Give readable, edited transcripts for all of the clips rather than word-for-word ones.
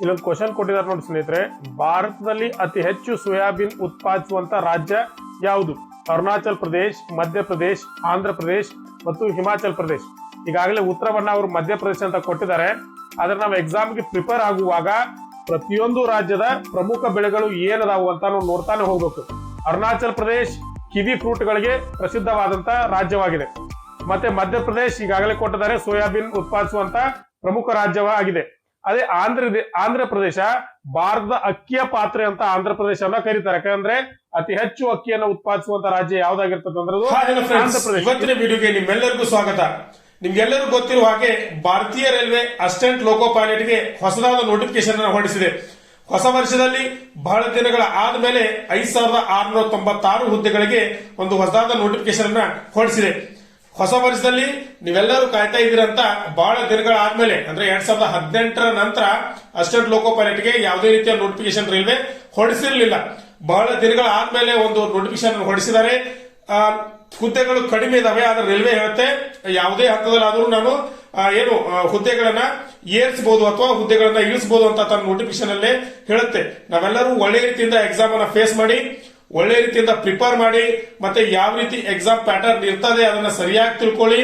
ಇಲ್ಲೊಂದು ಕ್ವಶನ್ ಕೊಟ್ಟಿದ್ದಾರೆ ನೋಡಿ ಸ್ನೇಹಿತರೆ. ಭಾರತದಲ್ಲಿ ಅತಿ ಹೆಚ್ಚು ಸೋಯಾಬೀನ್ ಉತ್ಪಾದಿಸುವಂತ ರಾಜ್ಯ ಯಾವುದು? ಅರುಣಾಚಲ್ ಪ್ರದೇಶ್, ಮಧ್ಯಪ್ರದೇಶ್, ಆಂಧ್ರ ಪ್ರದೇಶ್ ಮತ್ತು ಹಿಮಾಚಲ್ ಪ್ರದೇಶ್. ಈಗಾಗಲೇ ಉತ್ತರವನ್ನ ಅವರು ಮಧ್ಯಪ್ರದೇಶ ಅಂತ ಕೊಟ್ಟಿದ್ದಾರೆ. ಆದ್ರೆ ನಾವು ಎಕ್ಸಾಮ್ಗೆ ಪ್ರಿಪೇರ್ ಆಗುವಾಗ ಪ್ರತಿಯೊಂದು ರಾಜ್ಯದ ಪ್ರಮುಖ ಬೆಳೆಗಳು ಏನದಾವು ಅಂತ ನಾವು ನೋಡ್ತಾನೆ ಹೋಗ್ಬೇಕು. ಅರುಣಾಚಲ್ ಪ್ರದೇಶ್ ಕಿವಿ ಫ್ರೂಟ್ ಗಳಿಗೆ ಪ್ರಸಿದ್ಧವಾದಂತ ರಾಜ್ಯವಾಗಿದೆ. ಮತ್ತೆ ಮಧ್ಯಪ್ರದೇಶ್ ಈಗಾಗಲೇ ಕೊಟ್ಟಿದ್ದಾರೆ, ಸೋಯಾಬೀನ್ ಉತ್ಪಾದಿಸುವಂತ ಪ್ರಮುಖ ರಾಜ್ಯವಾಗಿದೆ. ಅದೇ ಆಂಧ್ರ ಪ್ರದೇಶ ಭಾರತದ ಅಕ್ಕಿಯ ಪಾತ್ರೆ ಅಂತ ಆಂಧ್ರ ಪ್ರದೇಶವನ್ನ ಕರೀತಾರೆ. ಯಾಕಂದ್ರೆ ಅತಿ ಹೆಚ್ಚು ಅಕ್ಕಿಯನ್ನು ಉತ್ಪಾದಿಸುವಂತ ರಾಜ್ಯ ಯಾವ್ದಾಗಿರ್ತದೆ ಅಂದ್ರೆ ಆಂಧ್ರ ಪ್ರದೇಶ. ಇವತ್ತಿನ ವಿಡಿಯೋಗೆ ನಿಮ್ಮೆಲ್ಲರಿಗೂ ಸ್ವಾಗತ. ನಿಮ್ಗೆಲ್ಲರಿಗೂ ಗೊತ್ತಿರುವ ಹಾಗೆ ಭಾರತೀಯ ರೈಲ್ವೆ ಅಸಿಸ್ಟೆಂಟ್ ಲೋಕೋ ಪೈಲಟ್ಗೆ ಹೊಸದಾದ ನೋಟಿಫಿಕೇಶನ್ ಹೊರಡಿಸಿದೆ. ಹೊಸ ವರ್ಷದಲ್ಲಿ ಬಹಳ ದಿನಗಳ ಆದ್ಮೇಲೆ 5696 ಹುದ್ದೆಗಳಿಗೆ ಒಂದು ಹೊಸದಾದ ನೋಟಿಫಿಕೇಶನ್ ಅನ್ನ ಹೊರಡಿಸಿದೆ. ಹೊಸ ವರ್ಷದಲ್ಲಿ ನೀವೆಲ್ಲರೂ ಕಾಯ್ತಾ ಇದ್ದೀರಂತ ಬಹಳ ದಿನಗಳ ಆದ್ಮೇಲೆ ಅಂದ್ರೆ 2018 ನಂತರ ಅಸಿಸ್ಟೆಂಟ್ ಲೋಕೋ ಪೈಲಟ್ಗೆ ಯಾವುದೇ ರೀತಿಯ ನೋಟಿಫಿಕೇಶನ್ ರೈಲ್ವೆ ಹೊರಡಿಸಿರಲಿಲ್ಲ. ಬಹಳ ದಿನಗಳ ಆದ್ಮೇಲೆ ಒಂದು ನೋಟಿಫಿಕೇಶನ್ ಹೊರಡಿಸಿದ್ದಾರೆ. ಹುದ್ದೆಗಳು ಕಡಿಮೆ ಇದಾವೆ, ಆದ್ರೆ ರೈಲ್ವೆ ಹೇಳುತ್ತೆ ಯಾವುದೇ ಹಂತದಲ್ಲಾದ್ರೂ ನಾನು ಹುದ್ದೆಗಳನ್ನ ಏರಿಸಬಹುದು ಅಥವಾ ಹುದ್ದೆಗಳನ್ನ ಇಳಿಸಬಹುದು ಅಂತ ತನ್ನ ನೋಟಿಫಿಕೇಶನ್ ಅಲ್ಲೇ ಹೇಳುತ್ತೆ. ನಾವೆಲ್ಲರೂ ಒಳ್ಳೆ ರೀತಿಯಿಂದ ಎಕ್ಸಾಮ್ ಅನ್ನ ಫೇಸ್ ಮಾಡಿ, ಒಳ್ಳೆ ರೀತಿಯಿಂದ ಪ್ರಿಪೇರ್ ಮಾಡಿ, ಮತ್ತೆ ಯಾವ ರೀತಿ ಎಕ್ಸಾಮ್ ಪ್ಯಾಟರ್ನ್ ಇರ್ತದೆ ಅದನ್ನ ಸರಿಯಾಗಿ ತಿಳ್ಕೊಳ್ಳಿ.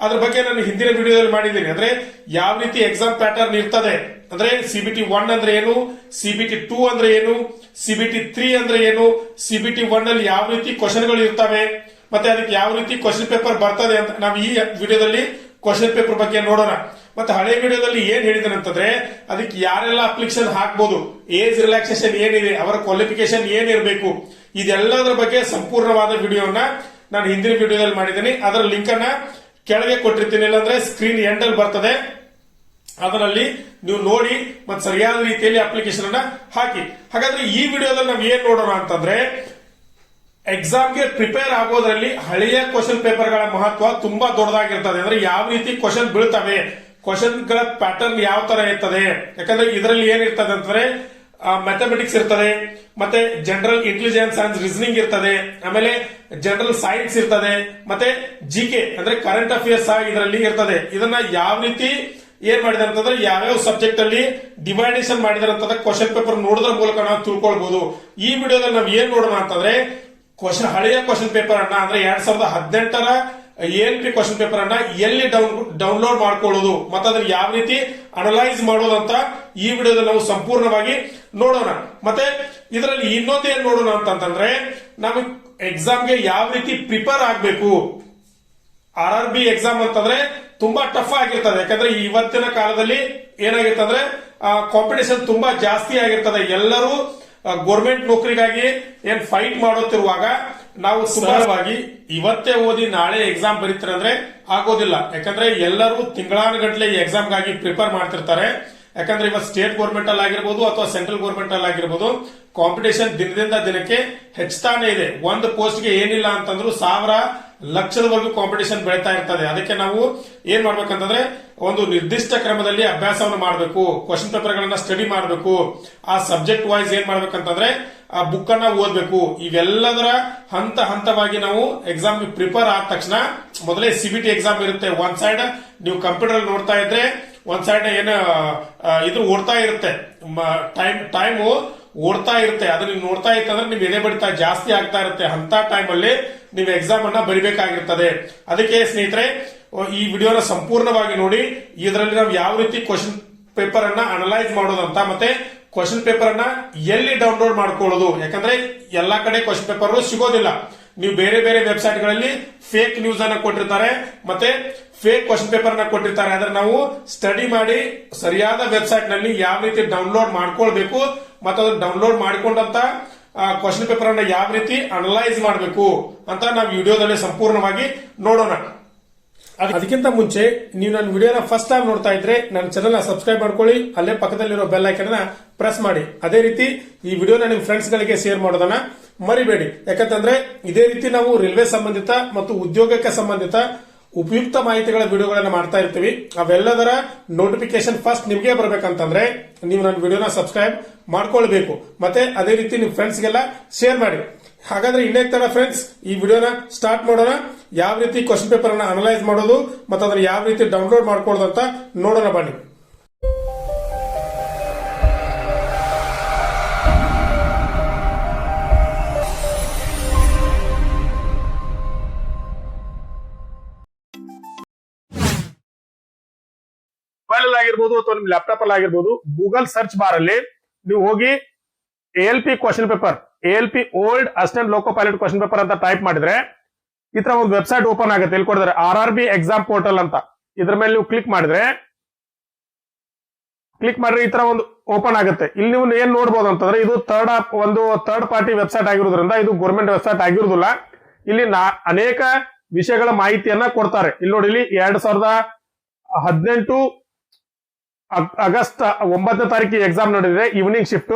ಅದ್ರ ಬಗ್ಗೆ ನಾನು ಹಿಂದಿನ ವಿಡಿಯೋದಲ್ಲಿ ಮಾಡಿದ್ದೀನಿ. ಅಂದ್ರೆ ಯಾವ ರೀತಿ ಎಕ್ಸಾಮ್ ಪ್ಯಾಟರ್ನ್ ಇರ್ತದೆ, ಅಂದ್ರೆ CBT 1 ಅಂದ್ರೆ ಏನು, CBT 2 ಅಂದ್ರೆ ಏನು, CBT 3 ಅಂದ್ರೆ ಏನು, CBT 1 ಅಲ್ಲಿ ಯಾವ ರೀತಿ ಕ್ವಶನ್ಗಳು ಇರ್ತವೆ, ಮತ್ತೆ ಅದಕ್ಕೆ ಯಾವ ರೀತಿ ಕ್ವಶನ್ ಪೇಪರ್ ಬರ್ತದೆ ಅಂತ ನಾವು ಈ ವಿಡಿಯೋದಲ್ಲಿ ಕ್ವಶನ್ ಪೇಪರ್ ಬಗ್ಗೆ ನೋಡೋಣ. ಮತ್ತೆ ಹಳೆ ವಿಡಿಯೋದಲ್ಲಿ ಏನ್ ಹೇಳಿದಾರೆ ಅಂತಂದ್ರೆ ಅದಕ್ಕೆ ಯಾರೆಲ್ಲ ಅಪ್ಲಿಕೇಶನ್ ಹಾಕ್ಬೋದು, ಏಜ್ ರಿಲ್ಯಾಕ್ಸೇಷನ್ ಏನಿದೆ, ಅವರ ಕ್ವಾಲಿಫಿಕೇಶನ್ ಏನಿರಬೇಕು, ಇದೆಲ್ಲದರ ಬಗ್ಗೆ ಸಂಪೂರ್ಣವಾದ ವಿಡಿಯೋನ ನಾನು ಹಿಂದಿನ ವಿಡಿಯೋದಲ್ಲಿ ಮಾಡಿದ್ದೀನಿ. ಅದರ ಲಿಂಕ್ ಅನ್ನ ಕೆಳಗೆ ಕೊಟ್ಟಿರ್ತೀನಿ, ಇಲ್ಲಾಂದ್ರೆ ಸ್ಕ್ರೀನ್ ಎಂಡ್ ಅಲ್ಲಿ ಬರ್ತದೆ. ಅದರಲ್ಲಿ ನೀವು ನೋಡಿ ಮತ್ತೆ ಸರಿಯಾದ ರೀತಿಯಲ್ಲಿ ಅಪ್ಲಿಕೇಶನ್ ಅನ್ನ ಹಾಕಿ. ಹಾಗಾದ್ರೆ ಈ ವಿಡಿಯೋದಲ್ಲಿ ನಾವು ಏನ್ ನೋಡೋಣ ಅಂತಂದ್ರೆ ಎಕ್ಸಾಮ್ಗೆ ಪ್ರಿಪೇರ್ ಆಗೋದ್ರಲ್ಲಿ ಹಳೆಯ ಕ್ವಶನ್ ಪೇಪರ್ ಗಳ ಮಹತ್ವ ತುಂಬಾ ದೊಡ್ಡದಾಗಿರ್ತದೆ. ಅಂದ್ರೆ ಯಾವ ರೀತಿ ಕ್ವಶನ್ ಬೀಳ್ತವೆ, ಕ್ವಶನ್ ಗಳ ಪ್ಯಾಟರ್ನ್ ಯಾವ ತರ ಇರ್ತದೆ. ಯಾಕಂದ್ರೆ ಇದರಲ್ಲಿ ಏನಿರ್ತದೆ ಅಂತಂದ್ರೆ ಮ್ಯಾಥಮೆಟಿಕ್ಸ್ ಇರ್ತದೆ, ಮತ್ತೆ ಜನರಲ್ ಇಂಟೆಲಿಜೆನ್ಸ್ ಅಂಡ್ ರೀಸನಿಂಗ್ ಇರ್ತದೆ, ಆಮೇಲೆ ಜನರಲ್ ಸೈನ್ಸ್ ಇರ್ತದೆ, ಮತ್ತೆ GK ಅಂದ್ರೆ ಕರೆಂಟ್ ಅಫೇರ್ಸ್ ಇದರಲ್ಲಿ ಇರ್ತದೆ. ಇದನ್ನ ಯಾವ ರೀತಿ ಏನ್ ಮಾಡಿದಾರೆ ಅಂತಂದ್ರೆ ಯಾವ್ಯಾವ ಸಬ್ಜೆಕ್ಟ್ ಅಲ್ಲಿ ಡಿವೈಡೇಷನ್ ಮಾಡಿದಾರೆ ಅಂತ ಕ್ವಶನ್ ಪೇಪರ್ ನೋಡೋದ್ರ ಮೂಲಕ ನಾವು ತಿಳ್ಕೊಳ್ಬಹುದು. ಈ ವಿಡಿಯೋದಲ್ಲಿ ನಾವು ಏನ್ ನೋಡೋಣ ಅಂತಂದ್ರೆ ಹಳೆಯ ಕ್ವಶನ್ ಪೇಪರ್ ಅನ್ನ ಅಂದ್ರೆ 2018ರ ALP ಕ್ವಶನ್ ಪೇಪರ್ ಅನ್ನ ಎಲ್ಲಿ ಡೌನ್ಲೋಡ್ ಮಾಡ್ಕೊಳ್ಳೋದು ಮತ್ತೆ ಅದನ್ನ ಯಾವ ರೀತಿ ಅನಲೈಸ್ ಮಾಡೋದು ಅಂತ ಈ ವಿಡಿಯೋದಲ್ಲಿ ನಾವು ಸಂಪೂರ್ಣವಾಗಿ ನೋಡೋಣ. ಮತ್ತೆ ಇದರಲ್ಲಿ ಇನ್ನೊಂದು ಏನ್ ನೋಡೋಣ ಅಂತಂದ್ರೆ ನಾವು ಎಕ್ಸಾಮ್ಗೆ ಯಾವ ರೀತಿ ಪ್ರಿಪೇರ್ ಆಗ್ಬೇಕು. RRB ಎಕ್ಸಾಮ್ ಅಂತಂದ್ರೆ ತುಂಬಾ ಟಫ್ ಆಗಿರ್ತದೆ. ಯಾಕಂದ್ರೆ ಇವತ್ತಿನ ಕಾಲದಲ್ಲಿ ಏನಾಗಿರ್ತಂದ್ರೆ ಕಾಂಪಿಟೇಷನ್ ತುಂಬಾ ಜಾಸ್ತಿ ಆಗಿರ್ತದೆ. ಎಲ್ಲರೂ ಗೌರ್ಮೆಂಟ್ ನೌಕರಿಗಾಗಿ ಏನ್ ಫೈಟ್ ಮಾಡೋತಿರುವಾಗ ನಾವು ಸುಲಭವಾಗಿ ಇವತ್ತೇ ಓದಿ ನಾಳೆ ಎಕ್ಸಾಮ್ ಬರೀತಾರೆ ಅಂದ್ರೆ ಆಗೋದಿಲ್ಲ. ಯಾಕಂದ್ರೆ ಎಲ್ಲರೂ ತಿಂಗಳಾನುಗಟ್ಲೆ ಈ ಎಕ್ಸಾಮ್ಗಾಗಿ ಪ್ರಿಪೇರ್ ಮಾಡ್ತಿರ್ತಾರೆ. ಯಾಕಂದ್ರೆ ಇವತ್ತು ಸ್ಟೇಟ್ ಗೌರ್ಮೆಂಟ್ ಅಲ್ಲಿ ಆಗಿರ್ಬೋದು ಅಥವಾ ಸೆಂಟ್ರಲ್ ಗೌರ್ಮೆಂಟ್ ಅಲ್ಲಿ ಆಗಿರ್ಬೋದು ಕಾಂಪಿಟೇಷನ್ ದಿನದಿಂದ ದಿನಕ್ಕೆ ಹೆಚ್ಚಾನೇ ಇದೆ. ಒಂದು ಪೋಸ್ಟ್ಗೆ ಏನಿಲ್ಲ ಅಂತಂದ್ರೂ 1000 ಲಕ್ಷದವರೆಗೂ ಕಾಂಪಿಟೇಷನ್ ಬೆಳೀತಾ ಇರ್ತದೆ. ಅದಕ್ಕೆ ನಾವು ಏನ್ ಮಾಡ್ಬೇಕಂತಂದ್ರೆ ಒಂದು ನಿರ್ದಿಷ್ಟ ಕ್ರಮದಲ್ಲಿ ಅಭ್ಯಾಸವನ್ನು ಮಾಡಬೇಕು, ಕ್ವಶನ್ ಪೇಪರ್ ಗಳನ್ನ ಸ್ಟಡಿ ಮಾಡಬೇಕು, ಆ ಸಬ್ಜೆಕ್ಟ್ ವೈಸ್ ಏನ್ ಮಾಡ್ಬೇಕಂತಂದ್ರೆ ಆ ಬುಕ್ ಅನ್ನ ಓದ್ಬೇಕು. ಇವೆಲ್ಲದರ ಹಂತ ಹಂತವಾಗಿ ನಾವು ಎಕ್ಸಾಮ್ ಪ್ರಿಪೇರ್ ಆದ ತಕ್ಷಣ ಮೊದಲೇ CBT ಎಕ್ಸಾಮ್ ಇರುತ್ತೆ. ಒಂದ್ ಸೈಡ್ ನೀವು ಕಂಪ್ಯೂಟರ್ ಅಲ್ಲಿ ನೋಡ್ತಾ ಇದ್ರೆ ಒಂದ್ ಸೈಡ್ ಇದು ಓಡ್ತಾ ಇರುತ್ತೆ, ಟೈಮ್ ಓಡ್ತಾ ಇರುತ್ತೆ. ಅದನ್ನ ನೀವು ನೋಡ್ತಾ ಇತ್ತಂದ್ರೆ ನಿಮ್ ಎದೆ ಬಡಿತ ಜಾಸ್ತಿ ಆಗ್ತಾ ಇರುತ್ತೆ. ಅಂತ ಟೈಮ್ ಅಲ್ಲಿ ನೀವು ಎಕ್ಸಾಮ್ ಅನ್ನ ಬರಿಬೇಕಾಗಿರ್ತದೆ. ಅದಕ್ಕೆ ಸ್ನೇಹಿತರೆ ಈ ವಿಡಿಯೋನ ಸಂಪೂರ್ಣವಾಗಿ ನೋಡಿ. ಇದರಲ್ಲಿ ನಾವು ಯಾವ ರೀತಿ ಕ್ವಶನ್ ಪೇಪರ್ ಅನ್ನ ಅನಲೈಸ್ ಮಾಡೋದಂತ ಮತ್ತೆ ಕ್ವಶನ್ ಪೇಪರ್ ಅನ್ನ ಎಲ್ಲಿ ಡೌನ್ಲೋಡ್ ಮಾಡ್ಕೊಳ್ಳೋದು. ಯಾಕಂದ್ರೆ ಎಲ್ಲಾ ಕಡೆ ಕ್ವಶನ್ ಪೇಪರ್ ಸಿಗೋದಿಲ್ಲ. ನೀವು ಬೇರೆ ಬೇರೆ ವೆಬ್ಸೈಟ್ ಗಳಲ್ಲಿ ಫೇಕ್ ನ್ಯೂಸ್ ಅನ್ನ ಕೊಟ್ಟಿರ್ತಾರೆ, ಮತ್ತೆ ಫೇಕ್ ಕ್ವಶನ್ ಪೇಪರ್ ಅನ್ನ ಕೊಟ್ಟಿರ್ತಾರೆ. ಅದನ್ನ ನಾವು ಸ್ಟಡಿ ಮಾಡಿ ಸರಿಯಾದ ವೆಬ್ಸೈಟ್ ನಲ್ಲಿ ಯಾವ ರೀತಿ ಡೌನ್ಲೋಡ್ ಮಾಡ್ಕೊಳ್ಬೇಕು ಮತ್ತೆ ಅದನ್ನ ಡೌನ್ಲೋಡ್ ಮಾಡಿಕೊಂಡಂತ ಕ್ವಶನ್ ಪೇಪರ್ ಅನ್ನ ಯಾವ ರೀತಿ ಅನಲೈಸ್ ಮಾಡಬೇಕು ಅಂತ ನಾವು ವಿಡಿಯೋದಲ್ಲಿ ಸಂಪೂರ್ಣವಾಗಿ ನೋಡೋಣ. ಅದಕ್ಕಿಂತ ಮುಂಚೆ ನೀವು ನನ್ನ ವಿಡಿಯೋನ ಫಸ್ಟ್ ಟೈಮ್ ನೋಡ್ತಾ ಇದ್ರೆ ನನ್ನ ಚಾನೆಲ್ ಸಬ್ಸ್ಕ್ರೈಬ್ ಮಾಡ್ಕೊಳ್ಳಿ, ಅಲ್ಲೇ ಪಕ್ಕದಲ್ಲಿರೋ ಬೆಲ್ ಐಕನ್ ಪ್ರೆಸ್ ಮಾಡಿ. ಅದೇ ರೀತಿ ಈ ವಿಡಿಯೋನ ನಿಮ್ ಫ್ರೆಂಡ್ಸ್ ಗಳಿಗೆ ಶೇರ್ ಮಾಡೋದನ್ನ ಮರಿಬೇಡಿ. ಯಾಕಂತಂದ್ರೆ ಇದೇ ರೀತಿ ನಾವು ರೈಲ್ವೆ ಸಂಬಂಧಿತ ಮತ್ತು ಉದ್ಯೋಗಕ್ಕೆ ಸಂಬಂಧಿತ ಉಪಯುಕ್ತ ಮಾಹಿತಿಗಳ ವಿಡಿಯೋಗಳನ್ನ ಮಾಡ್ತಾ ಇರ್ತೀವಿ. ಅವೆಲ್ಲದರ ನೋಟಿಫಿಕೇಶನ್ ಫಸ್ಟ್ ನಿಮ್ಗೆ ಬರ್ಬೇಕಂತಂದ್ರೆ ನೀವು ನನ್ನ ವಿಡಿಯೋನ ಸಬ್ಸ್ಕ್ರೈಬ್ ಮಾಡ್ಕೊಳ್ಬೇಕು. ಮತ್ತೆ ಅದೇ ರೀತಿ ನಿಮ್ ಫ್ರೆಂಡ್ಸ್ಗೆಲ್ಲ ಶೇರ್ ಮಾಡಿ. ಹಾಗಾದ್ರೆ ಇನ್ನೇ ತರ ಫ್ರೆಂಡ್ಸ್ ಈ ವಿಡಿಯೋನ ಸ್ಟಾರ್ಟ್ ಮಾಡೋಣ. ಯಾವ ರೀತಿ ಕ್ವಶನ್ ಪೇಪರ್ ಅನ್ನ ಅನಲೈಸ್ ಮಾಡೋದು ಮತ್ತೆ ಅದನ್ನ ಯಾವ ರೀತಿ ಡೌನ್ಲೋಡ್ ಮಾಡ್ಕೊಳ್ಳೋದು ಅಂತ ನೋಡೋಣ ಬನ್ನಿ. ಆಗಿರ್ಬೋದು ಅಥವಾ ನಿಮ್ ಲ್ಯಾಪ್ಟಾಪ್ ಅಲ್ಲಿ ಆಗಿರ್ಬೋದು, ಗೂಗಲ್ ಸರ್ಚ್ ಬಾರ್ ಅಲ್ಲಿ ನೀವು ಹೋಗಿ ALP question paper, ALP old assistant ಲೋಕೋ ಪೈಲಟ್ ಕ್ವಶನ್ ಪೇಪರ್ ಅಂತ ಟೈಪ್ ಮಾಡಿದ್ರೆ ಈ ತರ ಒಂದು ವೆಬ್ಸೈಟ್ ಓಪನ್ ಆಗುತ್ತೆ. ಇಲ್ಲಿ ಕೊಡಿದ್ರೆ RRB ಎಕ್ಸಾಮ್ ಪೋರ್ಟಲ್ ಅಂತ. ಇದ್ರ ಮೇಲೆ ನೀವು ಕ್ಲಿಕ್ ಮಾಡಿದ್ರೆ ಈ ತರ ಒಂದು ಓಪನ್ ಆಗುತ್ತೆ. ಇಲ್ಲಿ ನೀವು ಏನ್ ನೋಡ್ಬೋದು ಅಂತಂದ್ರೆ ಇದು ಥರ್ಡ್ ಪಾರ್ಟಿ ವೆಬ್ಸೈಟ್ ಆಗಿರೋದ್ರಿಂದ ಇದು ಗೌರ್ಮೆಂಟ್ ವೆಬ್ಸೈಟ್ ಆಗಿರೋದಿಲ್ಲ. ಇಲ್ಲಿ ಅನೇಕ ವಿಷಯಗಳ ಮಾಹಿತಿಯನ್ನ ಕೊಡ್ತಾರೆ. ಇಲ್ಲಿ ನೋಡಿ, ಇಲ್ಲಿ 2018 ಆಗಸ್ಟ್ 9ನೇ ತಾರೀಕಿಗೆ ಎಕ್ಸಾಮ್ ನಡೆದಿದೆ. Evening shift.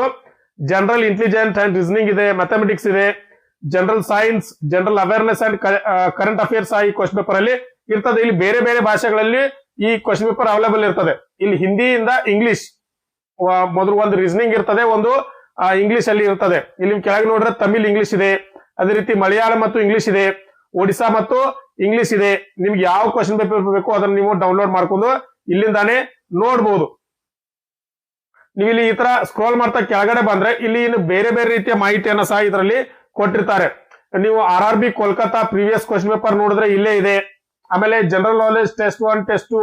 General intelligence and reasoning ಇದೆ, ಮ್ಯಾಥಮೆಟಿಕ್ಸ್ ಇದೆ, general science, general awareness and current affairs ಈ ಕ್ವಶನ್ ಪೇಪರ್ ಅಲ್ಲಿ ಇರ್ತದೆ. ಇಲ್ಲಿ ಬೇರೆ ಬೇರೆ ಭಾಷೆಗಳಲ್ಲಿ ಈ ಕ್ವಶನ್ ಪೇಪರ್ ಅವೈಲೇಬಲ್ ಇರ್ತದೆ. ಇಲ್ಲಿ ಹಿಂದಿಯಿಂದ ಇಂಗ್ಲಿಷ್ ಮೊದಲು ಒಂದು ರೀಸನಿಂಗ್ ಇರ್ತದೆ, ಒಂದು ಇಂಗ್ಲಿಷ್ ಅಲ್ಲಿ ಇರ್ತದೆ. ಇಲ್ಲಿ ಕೆಳಗೆ ನೋಡ್ರೆ ತಮಿಳ್ ಇಂಗ್ಲಿಷ್ ಇದೆ, ಅದೇ ರೀತಿ ಮಲಯಾಳ ಮತ್ತು ಇಂಗ್ಲಿಷ್ ಇದೆ, ಒಡಿಸಾ ಮತ್ತು ಇಂಗ್ಲಿಷ್ ಇದೆ. ನಿಮ್ಗೆ ಯಾವ ಕ್ವಶನ್ ಪೇಪರ್ ಬೇಕು ಅದನ್ನ ನೀವು ಡೌನ್ಲೋಡ್ ಮಾಡ್ಕೊಂಡು ಇಲ್ಲಿಂದಾನೇ ನೋಡ್ಬೋದು. ನೀವು ಇಲ್ಲಿ ಈ ತರ ಸ್ಕ್ರೋಲ್ ಮಾಡ್ತಾ ಕೆಳಗಡೆ ಬಂದ್ರೆ ಇಲ್ಲಿ ಇನ್ನು ಬೇರೆ ಬೇರೆ ರೀತಿಯ ಮಾಹಿತಿಯನ್ನ ಸಹ ಇದರಲ್ಲಿ ಕೊಟ್ಟಿರ್ತಾರೆ. ನೀವು RRB Kolkata previous question paper ನೋಡಿದ್ರೆ ಇಲ್ಲೇ ಇದೆ. ಆಮೇಲೆ ಜನರಲ್ ನಾಲೆಜ್ ಟೆಸ್ಟ್ 1, ಟೆಸ್ಟ್ 2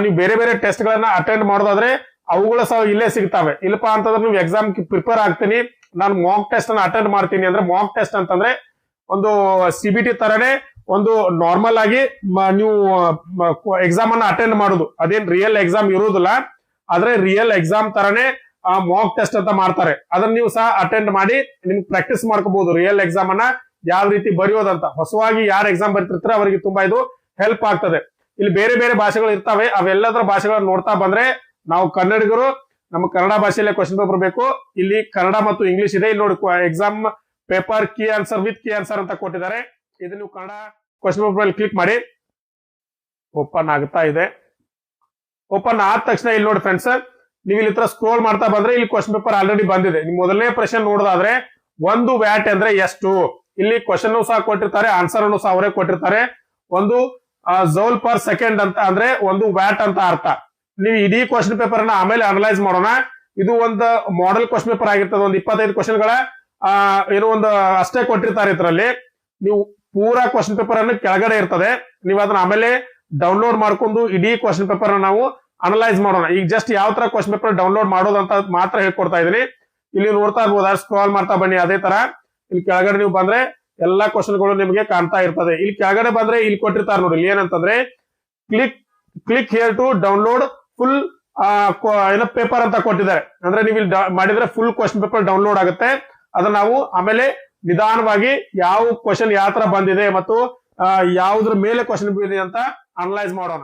ನೀವು ಬೇರೆ ಬೇರೆ ಟೆಸ್ಟ್ ಗಳನ್ನ ಅಟೆಂಡ್ ಮಾಡೋದಾದ್ರೆ ಅವುಗಳು ಸಹ ಇಲ್ಲೇ ಸಿಗ್ತವೆ. ಇಲ್ಲಪ್ಪ ಅಂತಂದ್ರೆ ನೀವು ಎಕ್ಸಾಮ್ ಪ್ರಿಪೇರ್ ಆಗ್ತೀನಿ, ನಾನು ಮಾಕ್ ಟೆಸ್ಟ್ ಅನ್ನ ಅಟೆಂಡ್ ಮಾಡ್ತೀನಿ ಅಂದ್ರೆ, ಮಾಕ್ ಟೆಸ್ಟ್ ಅಂತಂದ್ರೆ ಒಂದು CBT ತರನೇ ಒಂದು ನಾರ್ಮಲ್ ಆಗಿ ನೀವು ಎಕ್ಸಾಮ್ ಅನ್ನ ಅಟೆಂಡ್ ಮಾಡುದು. ಅದೇನ್ ರಿಯಲ್ ಎಕ್ಸಾಮ್ ಇರುವುದಿಲ್ಲ, ಆದ್ರೆ ರಿಯಲ್ ಎಕ್ಸಾಮ್ ತರನೇ ಮಾಕ್ ಟೆಸ್ಟ್ ಅಂತ ಮಾಡ್ತಾರೆ. ಅದನ್ನ ನೀವು ಸಹ ಅಟೆಂಡ್ ಮಾಡಿ ನಿಮ್ಗೆ ಪ್ರಾಕ್ಟೀಸ್ ಮಾಡ್ಕೋಬಹುದು ರಿಯಲ್ ಎಕ್ಸಾಮ್ ಅನ್ನ ಯಾವ ರೀತಿ ಬರೆಯೋದಂತ. ಹೊಸವಾಗಿ ಯಾರು ಎಕ್ಸಾಮ್ ಬರ್ತಿರ್ತಾರೆ ಅವರಿಗೆ ತುಂಬಾ ಇದು ಹೆಲ್ಪ್ ಆಗ್ತದೆ. ಇಲ್ಲಿ ಬೇರೆ ಬೇರೆ ಭಾಷೆಗಳು ಇರ್ತವೆ, ಅವೆಲ್ಲದರ ಭಾಷೆಗಳನ್ನ ನೋಡ್ತಾ ಬಂದ್ರೆ ನಾವು ಕನ್ನಡಿಗರು ನಮ್ಮ ಕನ್ನಡ ಭಾಷೆಯಲ್ಲೇ ಕ್ವಶನ್ ಪೇಪರ್ ಬೇಕು. ಇಲ್ಲಿ ಕನ್ನಡ ಮತ್ತು ಇಂಗ್ಲಿಷ್ ಇದೆ. ಇಲ್ಲಿ ನೋಡಿ exam paper key answer with key answer ಅಂತ ಕೊಟ್ಟಿದ್ದಾರೆ. ಇದು ನೀವು ಕನ್ನಡ ಕ್ವಶನ್ ಪೇಪರ್ ಅಲ್ಲಿ ಕ್ಲಿಕ್ ಮಾಡಿ ಓಪನ್ ಆಗ್ತಾ ಇದೆ. ಓಪನ್ ಆದ ತಕ್ಷಣ ಇಲ್ಲಿ ನೋಡಿ ಫ್ರೆಂಡ್ಸ್, ನೀವು ಇಲ್ಲಿ ಸ್ಕ್ರೋಲ್ ಮಾಡ್ತಾ ಬಂದ್ರೆ ಇಲ್ಲಿ ಕ್ವಶನ್ ಪೇಪರ್ ಆಲ್ರೆಡಿ ಬಂದಿದೆ. ನಿಮ್ ಮೊದಲನೇ ಪ್ರಶ್ನೆ ನೋಡೋದಾದ್ರೆ ಒಂದು ವ್ಯಾಟ್ ಅಂದ್ರೆ ಎಷ್ಟು, ಇಲ್ಲಿ ಕ್ವಶನ್ ಸಹ ಕೊಟ್ಟಿರ್ತಾರೆ, ಆನ್ಸರ್ ಅನ್ನು ಸಹ ಅವರೇ ಕೊಟ್ಟಿರ್ತಾರೆ. ಒಂದು ಜೌಲ್ ಪರ್ ಸೆಕೆಂಡ್ ಅಂತ ಅಂದ್ರೆ ಒಂದು ವ್ಯಾಟ್ ಅಂತ ಅರ್ಥ. ನೀವು ಇಡೀ ಕ್ವಶನ್ ಪೇಪರ್ ಅನ್ನ ಆಮೇಲೆ ಅನಲೈಸ್ ಮಾಡೋಣ. ಇದು ಒಂದು ಮಾಡೆಲ್ ಕ್ವಶನ್ ಪೇಪರ್ ಆಗಿರ್ತದೆ. ಒಂದು 25 ಕ್ವಶನ್ ಗಳ ಏನೋ ಒಂದು ಅಷ್ಟೇ ಕೊಟ್ಟಿರ್ತಾರೆ. ಇದರಲ್ಲಿ ನೀವು ಪೂರಾ ಕ್ವಶನ್ ಪೇಪರ್ ಅನ್ನು ಕೆಳಗಡೆ ಇರ್ತದೆ, ನೀವು ಅದನ್ನ ಆಮೇಲೆ ಡೌನ್ಲೋಡ್ ಮಾಡ್ಕೊಂಡು ಇಡೀ ಕ್ವಶನ್ ಪೇಪರ್ ನಾವು ಅನಲೈಸ್ ಮಾಡೋಣ. ಈಗ ಜಸ್ಟ್ ಯಾವ ತರ ಕ್ವಶನ್ ಪೇಪರ್ ಡೌನ್ಲೋಡ್ ಮಾಡೋದು ಅಂತ ಮಾತ್ರ ಹೇಳ್ಕೊಡ್ತಾ ಇದೀನಿ. ಇಲ್ಲಿ ನೋಡ್ತಾ ಇರ್ಬೋದು, ಸ್ಕ್ರಾಲ್ ಮಾಡ್ತಾ ಬನ್ನಿ. ಅದೇ ತರ ಇಲ್ಲಿ ಕೆಳಗಡೆ ನೀವು ಬಂದ್ರೆ ಎಲ್ಲಾ ಕ್ವಶನ್ಗಳು ನಿಮಗೆ ಕಾಣ್ತಾ ಇರ್ತದೆ. ಇಲ್ಲಿ ಕೆಳಗಡೆ ಬಂದ್ರೆ ಇಲ್ಲಿ ಕೊಟ್ಟಿರ್ತಾರೆ ನೋಡಿ, ಇಲ್ಲಿ ಏನಂತಂದ್ರೆ click here to download full ಏನೋ ಪೇಪರ್ ಅಂತ ಕೊಟ್ಟಿದ್ದಾರೆ. ಅಂದ್ರೆ ನೀವು ಇಲ್ಲಿ ಮಾಡಿದ್ರೆ ಫುಲ್ ಕ್ವಶನ್ ಪೇಪರ್ ಡೌನ್ಲೋಡ್ ಆಗುತ್ತೆ. ಅದನ್ನ ನಾವು ಆಮೇಲೆ ನಿಧಾನವಾಗಿ ಯಾವ ಕ್ವಶನ್ ಯಾವ ತರ ಬಂದಿದೆ ಮತ್ತು ಯಾವುದ್ರ ಮೇಲೆ ಕ್ವಶನ್ ಬಿದ್ದಿದೆ ಅಂತ ಅನಲೈಸ್ ಮಾಡೋಣ.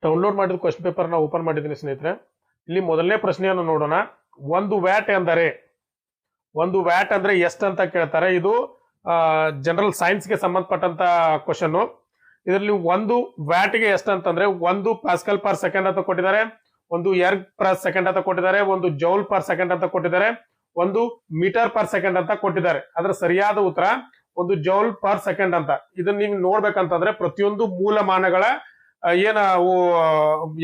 ಡೌನ್ಲೋಡ್ ಮಾಡಿದ ಕ್ವಶನ್ ಪೇಪರ್ ನ ಓಪನ್ ಮಾಡಿದ್ದೀನಿ ಸ್ನೇಹಿತರೆ. ಇಲ್ಲಿ ಮೊದಲನೇ ಪ್ರಶ್ನೆಯನ್ನು ನೋಡೋಣ. ಒಂದು ವ್ಯಾಟ್ ಅಂದ್ರೆ ಎಷ್ಟು ಅಂತ ಕೇಳ್ತಾರೆ. ಇದು ಜನರಲ್ ಸೈನ್ಸ್ ಗೆ ಸಂಬಂಧಪಟ್ಟಂತ ಕ್ವಶನ್. ಇದರಲ್ಲಿ ಒಂದು ವ್ಯಾಟ್ ಗೆ ಎಷ್ಟು ಅಂತಂದ್ರೆ 1 ಪ್ಯಾಸ್ಕಲ್ ಪರ್ ಸೆಕೆಂಡ್ ಅಂತ ಕೊಟ್ಟಿದ್ದಾರೆ, 1 ಎರ್ಗ್ ಪರ್ ಸೆಕೆಂಡ್ ಅಂತ ಕೊಟ್ಟಿದ್ದಾರೆ, 1 ಜೌಲ್ ಪರ್ ಸೆಕೆಂಡ್ ಅಂತ ಕೊಟ್ಟಿದ್ದಾರೆ, 1 ಮೀಟರ್ ಪರ್ ಸೆಕೆಂಡ್ ಅಂತ ಕೊಟ್ಟಿದ್ದಾರೆ. ಅದರ ಸರಿಯಾದ ಉತ್ತರ 1 ಜೌಲ್ ಪರ್ ಸೆಕೆಂಡ್ ಅಂತ. ಇದನ್ನ ನೀವು ನೋಡ್ಬೇಕಂತಂದ್ರೆ ಪ್ರತಿಯೊಂದು ಮೂಲಮಾನಗಳ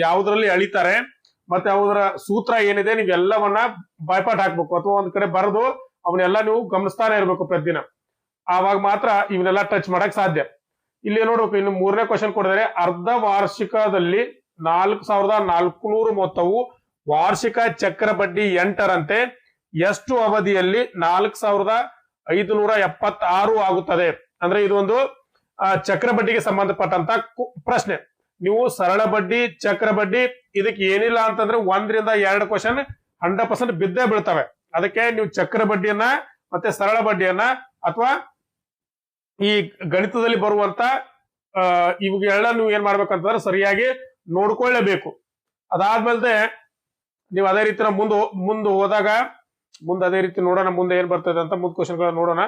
ಯಾವುದ್ರಲ್ಲಿ ಅಳಿತಾರೆ ಮತ್ತೆ ಅವರ ಸೂತ್ರ ಏನಿದೆ ನೀವೆಲ್ಲವನ್ನ ಬಾಯ್ಪಾಟ್ ಹಾಕ್ಬೇಕು, ಅಥವಾ ಒಂದ್ ಕಡೆ ಬರೆದು ಅವನ್ನೆಲ್ಲ ನೀವು ಗಮನಿಸ್ತಾನೆ ಇರ್ಬೇಕು ಪ್ರತಿದಿನ. ಆವಾಗ ಮಾತ್ರ ಇವನ್ನೆಲ್ಲ ಟಚ್ ಮಾಡಕ್ ಸಾಧ್ಯ. ಇಲ್ಲಿ ನೋಡ್ಬೇಕು, ಇನ್ನು 3ನೇ ಕ್ವಶನ್ ಕೊಡಿದರೆ ಅರ್ಧ ವಾರ್ಷಿಕದಲ್ಲಿ 4400 ಮೊತ್ತವು ವಾರ್ಷಿಕ ಚಕ್ರ ಬಡ್ಡಿ 8ರಂತೆ ಎಷ್ಟು ಅವಧಿಯಲ್ಲಿ 4576 ಆಗುತ್ತದೆ. ಅಂದ್ರೆ ಇದೊಂದು ಚಕ್ರ ಬಡ್ಡಿಗೆ ಸಂಬಂಧಪಟ್ಟಂತ ಪ್ರಶ್ನೆ. ನೀವು ಸರಳ ಬಡ್ಡಿ, ಚಕ್ರ ಬಡ್ಡಿ ಇದಕ್ಕೆ ಏನಿಲ್ಲ ಅಂತಂದ್ರೆ 1 ರಿಂದ 2 ಕ್ವಶನ್ 100% ಬಿದ್ದೇ ಬೀಳ್ತವೆ. ಅದಕ್ಕೆ ನೀವು ಚಕ್ರ ಬಡ್ಡಿಯನ್ನ ಮತ್ತೆ ಸರಳ ಬಡ್ಡಿಯನ್ನ ಅಥವಾ ಈ ಗಣಿತದಲ್ಲಿ ಬರುವಂತ ಇವುಗಳೆಲ್ಲ ನೀವು ಏನ್ ಮಾಡ್ಬೇಕಂತಂದ್ರೆ ಸರಿಯಾಗಿ ನೋಡ್ಕೊಳ್ಳೇಬೇಕು. ಅದಾದ್ಮೇಲೆ ನೀವು ಅದೇ ರೀತಿ ಮುಂದೆ ಹೋದಾಗ ಅದೇ ರೀತಿ ನೋಡೋಣ ಮುಂದೆ ಏನ್ ಬರ್ತದೆ ಅಂತ. ಮುಂದ್ ಕ್ವಶನ್ ಗಳನ್ನ ನೋಡೋಣ.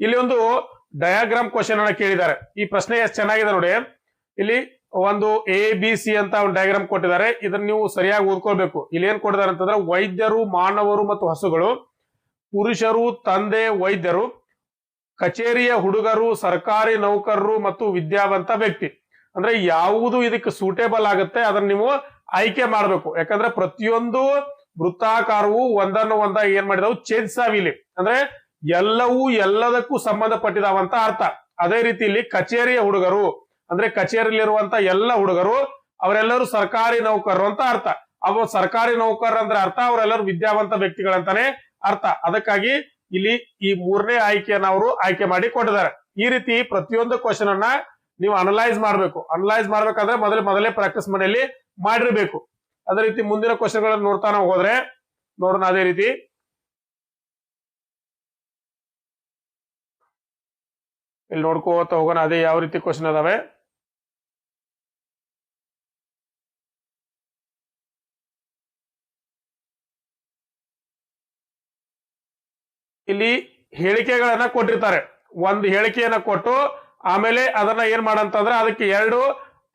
ಇಲ್ಲಿ ಒಂದು ಡಯಾಗ್ರಾಮ್ ಕ್ವಶನ್ ಅನ್ನ ಕೇಳಿದ್ದಾರೆ. ಈ ಪ್ರಶ್ನೆ ಎಷ್ಟು ಚೆನ್ನಾಗಿದೆ ನೋಡಿ. ಇಲ್ಲಿ ಒಂದು ABC ಅಂತ ಒಂದು ಡಯಾಗ್ರಾಮ್ ಕೊಟ್ಟಿದ್ದಾರೆ. ಇದನ್ನ ನೀವು ಸರಿಯಾಗಿ ಓದ್ಕೊಳ್ಬೇಕು. ಇಲ್ಲಿ ಏನ್ ಕೊಟ್ಟಿದ್ದಾರೆ ಅಂತಂದ್ರೆ ವೈದ್ಯರು, ಮಾನವರು ಮತ್ತು ಹಸುಗಳು, ಪುರುಷರು, ತಂದೆ, ವೈದ್ಯರು, ಕಚೇರಿಯ ಹುಡುಗರು, ಸರ್ಕಾರಿ ನೌಕರರು ಮತ್ತು ವಿದ್ಯಾವಂತ ವ್ಯಕ್ತಿ. ಅಂದ್ರೆ ಯಾವುದು ಇದಕ್ಕೆ ಸೂಟೇಬಲ್ ಆಗುತ್ತೆ ಅದನ್ನ ನೀವು ಆಯ್ಕೆ ಮಾಡ್ಬೇಕು. ಯಾಕಂದ್ರೆ ಪ್ರತಿಯೊಂದು ವೃತ್ತಾಕಾರವು ಒಂದನ್ನು ಏನ್ ಮಾಡಿದಾವು ಛೇದಿಸಾವಿಲಿ, ಅಂದ್ರೆ ಎಲ್ಲವೂ ಎಲ್ಲದಕ್ಕೂ ಸಂಬಂಧಪಟ್ಟಿದಾವಂತ ಅರ್ಥ. ಅದೇ ರೀತಿ ಇಲ್ಲಿ ಕಚೇರಿಯ ಹುಡುಗರು ಅಂದ್ರೆ ಕಚೇರಿಯಲ್ಲಿರುವಂತ ಎಲ್ಲ ಹುಡುಗರು ಅವರೆಲ್ಲರೂ ಸರ್ಕಾರಿ ನೌಕರರು ಅಂತ ಅರ್ಥ. ಅವ ಸರ್ಕಾರಿ ನೌಕರರು ಅಂದ್ರೆ ಅರ್ಥ ಅವರೆಲ್ಲರೂ ವಿದ್ಯಾವಂತ ವ್ಯಕ್ತಿಗಳಂತಾನೆ ಅರ್ಥ. ಅದಕ್ಕಾಗಿ ಇಲ್ಲಿ ಈ 3ನೇ ಆಯ್ಕೆಯನ್ನ ಅವರು ಆಯ್ಕೆ ಮಾಡಿ ಕೊಟ್ಟಿದ್ದಾರೆ. ಈ ರೀತಿ ಪ್ರತಿಯೊಂದು ಕ್ವಶನ್ ಅನ್ನ ನೀವು ಅನಲೈಸ್ ಮಾಡ್ಬೇಕು. ಅನಲೈಸ್ ಮಾಡ್ಬೇಕಾದ್ರೆ ಮೊದಲೇ ಪ್ರಾಕ್ಟೀಸ್ ಮನೆಯಲ್ಲಿ ಮಾಡಿರ್ಬೇಕು. ಅದೇ ರೀತಿ ಮುಂದಿನ ಕ್ವಶನ್ ಗಳನ್ನ ನೋಡ್ತಾ ನಾವು ಹೋದ್ರೆ ನೋಡೋಣ. ಅದೇ ರೀತಿ ಇಲ್ಲಿ ನೋಡ್ಕೋತ ಹೋಗೋಣ. ಅದೇ ಯಾವ ರೀತಿ ಕ್ವಶನ್ ಅದಾವೆ. ಇಲ್ಲಿ ಹೇಳಿಕೆಗಳನ್ನ ಕೊಟ್ಟಿರ್ತಾರೆ. ಒಂದು ಹೇಳಿಕೆಯನ್ನ ಕೊಟ್ಟು ಆಮೇಲೆ ಅದನ್ನ ಏನ್ ಮಾಡಂತಂದ್ರೆ ಅದಕ್ಕೆ 2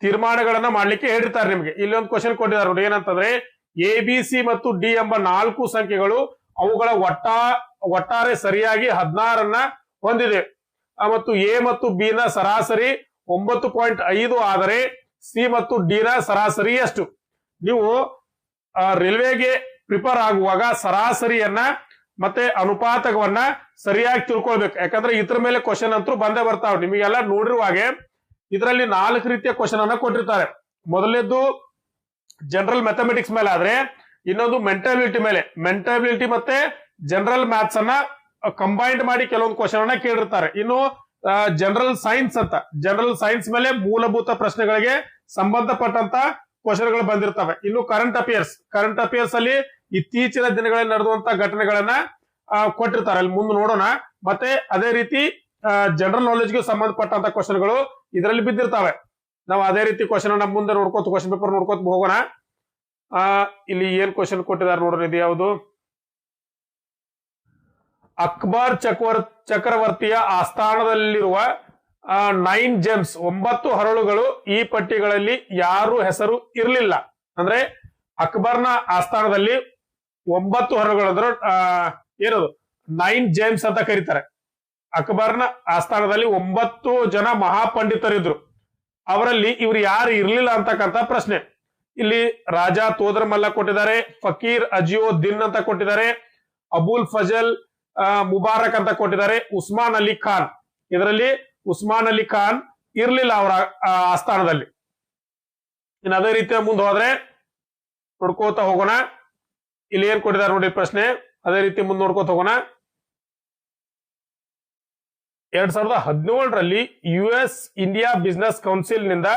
ತೀರ್ಮಾನಗಳನ್ನ ಮಾಡ್ಲಿಕ್ಕೆ ಹೇಳಿರ್ತಾರೆ ನಿಮ್ಗೆ. ಇಲ್ಲಿ ಒಂದು ಕ್ವಶನ್ ಕೊಟ್ಟಿದ್ದಾರೆ ನೋಡಿ, ಏನಂತಂದ್ರೆ ABC ಮತ್ತು D ಎಂಬ 4 ಸಂಖ್ಯೆಗಳು ಅವುಗಳ ಒಟ್ಟಾರೆ ಸರಿಯಾಗಿ 16 ಹೊಂದಿದೆ ಮತ್ತು A ಮತ್ತು B ನ ಸರಾಸರಿ 9.5 ಆದರೆ C ಮತ್ತು D ನ ಸರಾಸರಿ ಎಷ್ಟು? ನೀವು ರೈಲ್ವೆಗೆ ಪ್ರಿಪೇರ್ ಆಗುವಾಗ ಸರಾಸರಿಯನ್ನ ಮತ್ತೆ ಅನುಪಾತವನ್ನ ಸರಿಯಾಗಿ ತಿಳ್ಕೊಳ್ಬೇಕು. ಯಾಕಂದ್ರೆ ಇದ್ರ ಮೇಲೆ ಕ್ವಶನ್ ಅಂತೂ ಬಂದೇ ಬರ್ತಾವ. ನಿಮಗೆಲ್ಲ ನೋಡಿರುವ ಹಾಗೆ ಇದರಲ್ಲಿ 4 ರೀತಿಯ ಕ್ವಶನ್ ಅನ್ನ ಕೊಟ್ಟಿರ್ತಾರೆ. ಮೊದಲನೇದ್ದು ಜನರಲ್ ಮ್ಯಾಥಮೆಟಿಕ್ಸ್ ಮೇಲೆ ಆದ್ರೆ, ಇನ್ನೊಂದು ಮೆಂಟಬಿಲಿಟಿ ಮೇಲೆ. ಮೆಂಟಬಿಲಿಟಿ ಮತ್ತೆ ಜನರಲ್ ಮ್ಯಾಥ್ಸ್ ಅನ್ನ ಕಂಬೈನ್ಡ್ ಮಾಡಿ ಕೆಲವೊಂದು ಕ್ವಶನ್ ಅನ್ನ ಕೇಳಿರ್ತಾರೆ. ಇನ್ನು ಜನರಲ್ ಸೈನ್ಸ್ ಅಂತ, ಜನರಲ್ ಸೈನ್ಸ್ ಮೇಲೆ ಮೂಲಭೂತ ಪ್ರಶ್ನೆಗಳಿಗೆ ಸಂಬಂಧಪಟ್ಟಂತ ಕ್ವಶನ್ ಗಳು ಬಂದಿರ್ತವೆ. ಇನ್ನು ಕರೆಂಟ್ ಅಫೇರ್ಸ್ ಅಲ್ಲಿ ಇತ್ತೀಚಿನ ದಿನಗಳಲ್ಲಿ ನಡೆದಂತ ಘಟನೆಗಳನ್ನ ಕೊಟ್ಟಿರ್ತಾರೆ. ಅಲ್ಲಿ ಮುಂದೆ ನೋಡೋಣ. ಮತ್ತೆ ಅದೇ ರೀತಿ ಜನರಲ್ ನಾಲೆಜ್ಗೆ ಸಂಬಂಧಪಟ್ಟಂತ ಕ್ವಶನ್ಗಳು ಇದರಲ್ಲಿ ಬಿದ್ದಿರ್ತವೆ. ನಾವು ಅದೇ ರೀತಿ ಕ್ವಶನ್ ಅನ್ನ ಮುಂದೆ ನೋಡ್ಕೋತ ಕ್ವಶನ್ ಪೇಪರ್ ನೋಡ್ಕೋತ ಹೋಗೋಣ. ಇಲ್ಲಿ ಏನ್ ಕ್ವಶನ್ ಕೊಟ್ಟಿದ್ದಾರೆ ನೋಡ್ರಿ. ಇದು ಯಾವುದು? ಅಕ್ಬರ್ ಚಕ್ರವರ್ತಿಯ ಆಸ್ಥಾನದಲ್ಲಿರುವ 9 ಜೆಮ್ಸ್ 9 ಹರಳುಗಳು ಈ ಪಟ್ಟಿಗಳಲ್ಲಿ ಯಾರು ಹೆಸರು ಇರಲಿಲ್ಲ. ಅಂದ್ರೆ ಅಕ್ಬರ್ನ ಆಸ್ಥಾನದಲ್ಲಿ 9 ಹರಳುಗಳು ಅಂದ್ರೆ ಏನದು 9 ಜೇಮ್ಸ್ ಅಂತ ಕರೀತಾರೆ. ಅಕ್ಬರ್ನ ಆಸ್ಥಾನದಲ್ಲಿ 9 ಜನ ಮಹಾಪಂಡಿತರಿದ್ರು. ಅವರಲ್ಲಿ ಇವ್ರು ಯಾರು ಇರ್ಲಿಲ್ಲ ಅಂತಕ್ಕಂತ ಪ್ರಶ್ನೆ. ಇಲ್ಲಿ ರಾಜಾ ತೋದರ್ಮಲ್ಲ ಕೊಟ್ಟಿದ್ದಾರೆ, ಫಕೀರ್ ಅಜಿಯೋದ್ದೀನ್ ಅಂತ ಕೊಟ್ಟಿದ್ದಾರೆ, ಅಬುಲ್ ಫಜಲ್ ಮುಬಾರಕ್ ಅಂತ ಕೊಟ್ಟಿದ್ದಾರೆ, ಉಸ್ಮಾನ್ ಅಲಿ ಖಾನ್. ಇದರಲ್ಲಿ ಉಸ್ಮಾನ್ ಅಲಿ ಖಾನ್ ಇರ್ಲಿಲ್ಲ ಅವರ ಆಸ್ಥಾನದಲ್ಲಿ. ಇನ್ನು ಅದೇ ರೀತಿ ಮುಂದೆ ಹೋದ್ರೆ ನೋಡ್ಕೋತಾ ಹೋಗೋಣ. ಇಲ್ಲಿ ಏನ್ ಕೊಟ್ಟಿದ್ದಾರೆ ನೋಡಿ ಪ್ರಶ್ನೆ. ಅದೇ ರೀತಿ ಮುಂದೆ ನೋಡ್ಕೋತ ಹೋಗೋಣ. 2017ರಲ್ಲಿ US ಇಂಡಿಯಾ ಬಿಸಿನೆಸ್ ಕೌನ್ಸಿಲ್ ನಿಂದ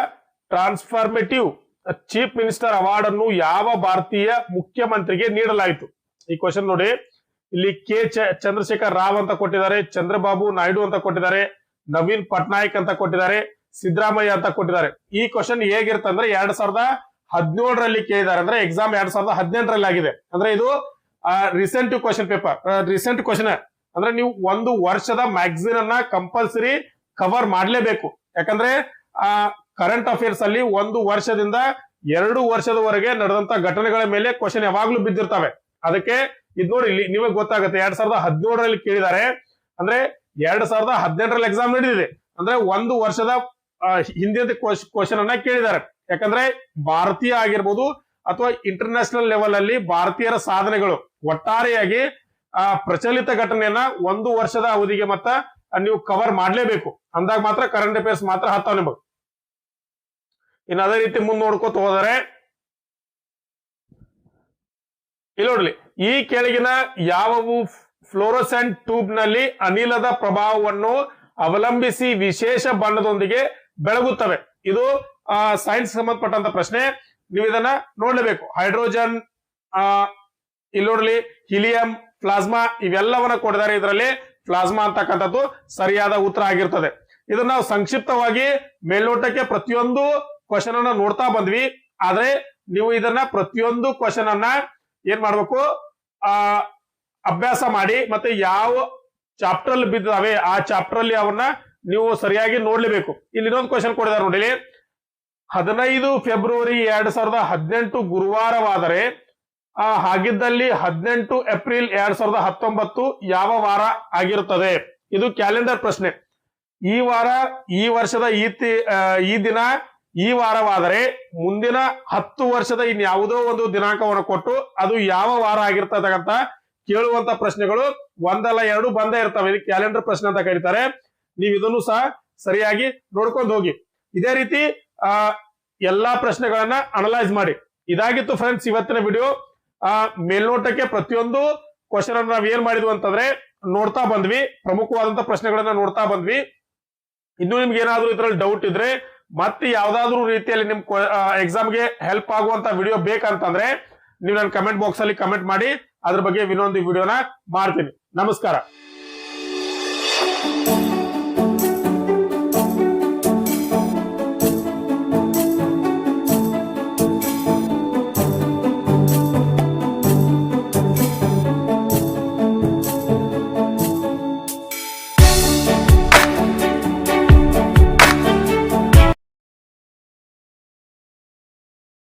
ಟ್ರಾನ್ಸ್ಫಾರ್ಮೇಟಿವ್ ಚೀಫ್ ಮಿನಿಸ್ಟರ್ ಅವಾರ್ಡ್ ಅನ್ನು ಯಾವ ಭಾರತೀಯ ಮುಖ್ಯಮಂತ್ರಿಗೆ ನೀಡಲಾಯಿತು? ಈ ಕ್ವಶನ್ ನೋಡಿ. ಇಲ್ಲಿ ಚಂದ್ರಶೇಖರ್ ರಾವ್ ಅಂತ ಕೊಟ್ಟಿದ್ದಾರೆ, ಚಂದ್ರಬಾಬು ನಾಯ್ಡು ಅಂತ ಕೊಟ್ಟಿದ್ದಾರೆ, ನವೀನ್ ಪಟ್ನಾಯಕ್ ಅಂತ ಕೊಟ್ಟಿದ್ದಾರೆ, ಸಿದ್ದರಾಮಯ್ಯ ಅಂತ ಕೊಟ್ಟಿದ್ದಾರೆ. ಈ ಕ್ವಶನ್ ಹೇಗಿರುತ್ತೆ ಅಂದ್ರೆ 2017ರಲ್ಲಿ ಕೇಳಿದ್ದಾರೆ. ಅಂದ್ರೆ ಎಕ್ಸಾಮ್ 2018ರಲ್ಲಿ ಆಗಿದೆ. ಅಂದ್ರೆ ಇದು recent question paper, recent question. ಅಂದ್ರೆ ನೀವು 1 ವರ್ಷದ ಮ್ಯಾಗಝಿನ್ ಅನ್ನ ಕಂಪಲ್ಸರಿ ಕವರ್ ಮಾಡ್ಲೇಬೇಕು. ಯಾಕಂದ್ರೆ ಕರೆಂಟ್ ಅಫೇರ್ಸ್ ಅಲ್ಲಿ 1 ವರ್ಷದಿಂದ 2 ವರ್ಷದವರೆಗೆ ನಡೆದಂತ ಘಟನೆಗಳ ಮೇಲೆ ಕ್ವಶನ್ ಯಾವಾಗ್ಲೂ ಬಿದ್ದಿರ್ತವೆ. ಅದಕ್ಕೆ ಇದು ನೋಡಿ, ಇಲ್ಲಿ ನಿಮಗೆ ಗೊತ್ತಾಗುತ್ತೆ. 2017ರಲ್ಲಿ ಕೇಳಿದ್ದಾರೆ ಅಂದ್ರೆ 2018ರಲ್ಲಿ ಎಕ್ಸಾಮ್ ನಡೆದಿದೆ. ಅಂದ್ರೆ 1 ವರ್ಷದ ಹಿಂದಿನ ಕ್ವಶನ್ ಅನ್ನ ಕೇಳಿದ್ದಾರೆ. ಯಾಕಂದ್ರೆ ಭಾರತೀಯ ಆಗಿರ್ಬೋದು ಅಥವಾ ಇಂಟರ್ನ್ಯಾಷನಲ್ ಲೆವೆಲ್ ಅಲ್ಲಿ ಭಾರತೀಯರ ಸಾಧನೆಗಳು ಒಟ್ಟಾರೆಯಾಗಿ ಪ್ರಚಲಿತ ಘಟನೆಯನ್ನ 1 ವರ್ಷದ ಅವಧಿಗೆ ಮತ್ತ ನೀವು ಕವರ್ ಮಾಡ್ಲೇಬೇಕು. ಅಂದಾಗ ಮಾತ್ರ ಕರೆಂಟ್ ಅಫೇರ್ಸ್ ಮಾತ್ರ ಹತ್ತಾವ ನಿಮಗೆ. ಇನ್ನು ಅದೇ ರೀತಿ ಮುಂದೆ ನೋಡ್ಕೋತ ಹೋದರೆ ಇಲ್ಲಿ ನೋಡ್ಲಿ, ಈ ಕೆಳಗಿನ ಯಾವುವು ಫ್ಲೋರೋಸೆಂಟ್ ಟ್ಯೂಬ್ ನಲ್ಲಿ ಅನಿಲದ ಪ್ರಭಾವವನ್ನು ಅವಲಂಬಿಸಿ ವಿಶೇಷ ಬಣ್ಣದೊಂದಿಗೆ ಬೆಳಗುತ್ತವೆ? ಇದು ಸೈನ್ಸ್ ಸಂಬಂಧಪಟ್ಟಂತ ಪ್ರಶ್ನೆ. ನೀವು ಇದನ್ನ ನೋಡ್ಲೇಬೇಕು. ಹೈಡ್ರೋಜನ್, ಇಲ್ಲಿ ನೋಡ್ಲಿ ಹೀಲಿಯಂ, ಪ್ಲಾಸ್ಮಾ ಇವೆಲ್ಲವನ್ನ ಕೊಟ್ಟಿದ್ದಾರೆ. ಇದರಲ್ಲಿ ಪ್ಲಾಸ್ಮಾ ಅಂತಕ್ಕಂಥದ್ದು ಸರಿಯಾದ ಉತ್ತರ ಆಗಿರ್ತದೆ. ಇದನ್ನ ನಾವು ಸಂಕ್ಷಿಪ್ತವಾಗಿ ಮೇಲ್ನೋಟಕ್ಕೆ ಪ್ರತಿಯೊಂದು ಕ್ವಶನ್ ಅನ್ನ ನೋಡ್ತಾ ಬಂದ್ವಿ. ಆದ್ರೆ ನೀವು ಇದನ್ನ ಪ್ರತಿಯೊಂದು ಕ್ವಶನ್ ಅನ್ನ ಏನ್ ಮಾಡ್ಬೇಕು, ಅಭ್ಯಾಸ ಮಾಡಿ ಮತ್ತೆ ಯಾವ ಚಾಪ್ಟರ್ ಅಲ್ಲಿ ಬಿದ್ದಾವೆ ಆ ಚಾಪ್ಟರ್ ಅಲ್ಲಿ ಅವನ್ನ ನೀವು ಸರಿಯಾಗಿ ನೋಡ್ಲೇಬೇಕು. ಇಲ್ಲಿ ಇನ್ನೊಂದು ಕ್ವಶನ್ ಕೊಟ್ಟಿದ್ದಾರೆ ನೋಡಿ. 15 ಫೆಬ್ರವರಿ 2018 ಗುರುವಾರವಾದರೆ ಹಾಗಿದ್ದಲ್ಲಿ 18 ಏಪ್ರಿಲ್ 2019 ಯಾವ ವಾರ ಆಗಿರುತ್ತದೆ? ಇದು ಕ್ಯಾಲೆಂಡರ್ ಪ್ರಶ್ನೆ. ಈ ವಾರ, ಈ ವರ್ಷದ ಈ ದಿನ ಈ ವಾರವಾದರೆ ಮುಂದಿನ 10 ವರ್ಷದ ಇನ್ಯಾವುದೋ ಒಂದು ದಿನಾಂಕವನ್ನು ಕೊಟ್ಟು ಅದು ಯಾವ ವಾರ ಆಗಿರ್ತಕ್ಕಂತ ಕೇಳುವಂತ ಪ್ರಶ್ನೆಗಳು ಒಂದಲ್ಲ 2 ಬಂದೇ ಇರ್ತವೆ. ಇದು ಕ್ಯಾಲೆಂಡರ್ ಪ್ರಶ್ನೆ ಅಂತ ಕರೀತಾರೆ. ನೀವು ಇದನ್ನು ಸಹ ಸರಿಯಾಗಿ ನೋಡ್ಕೊಂಡು ಹೋಗಿ. ಇದೇ ರೀತಿ ಎಲ್ಲಾ ಪ್ರಶ್ನೆಗಳನ್ನ ಅನಲೈಸ್ ಮಾಡಿ. ಇದಾಗಿತ್ತು ಫ್ರೆಂಡ್ಸ್ ಇವತ್ತಿನ ವಿಡಿಯೋ. ಮೇಲ್ನೋಟಕ್ಕೆ ಪ್ರತಿಯೊಂದು ಕ್ವಶನ್ ಅನ್ನು ನಾವ್ ಏನ್ ಮಾಡಿದ್ವಿ ಅಂತಂದ್ರೆ ನೋಡ್ತಾ ಬಂದ್ವಿ, ಪ್ರಮುಖವಾದಂತ ಪ್ರಶ್ನೆಗಳನ್ನ ನೋಡ್ತಾ ಬಂದ್ವಿ. ಇನ್ನು ನಿಮ್ಗೆ ಏನಾದ್ರೂ ಇದ್ರಲ್ಲಿ ಡೌಟ್ ಇದ್ರೆ ಮತ್ತೆ ಯಾವ್ದಾದ್ರು ರೀತಿಯಲ್ಲಿ ನಿಮ್ ಎಕ್ಸಾಮ್ಗೆ ಹೆಲ್ಪ್ ಆಗುವಂತ ವಿಡಿಯೋ ಬೇಕಂತಂದ್ರೆ ನೀವು ನನ್ನ ಕಮೆಂಟ್ ಬಾಕ್ಸ್ ಅಲ್ಲಿ ಕಮೆಂಟ್ ಮಾಡಿ, ಅದ್ರ ಬಗ್ಗೆ ಇನ್ನೊಂದು ವಿಡಿಯೋನ ಮಾಡ್ತೀನಿ. ನಮಸ್ಕಾರ.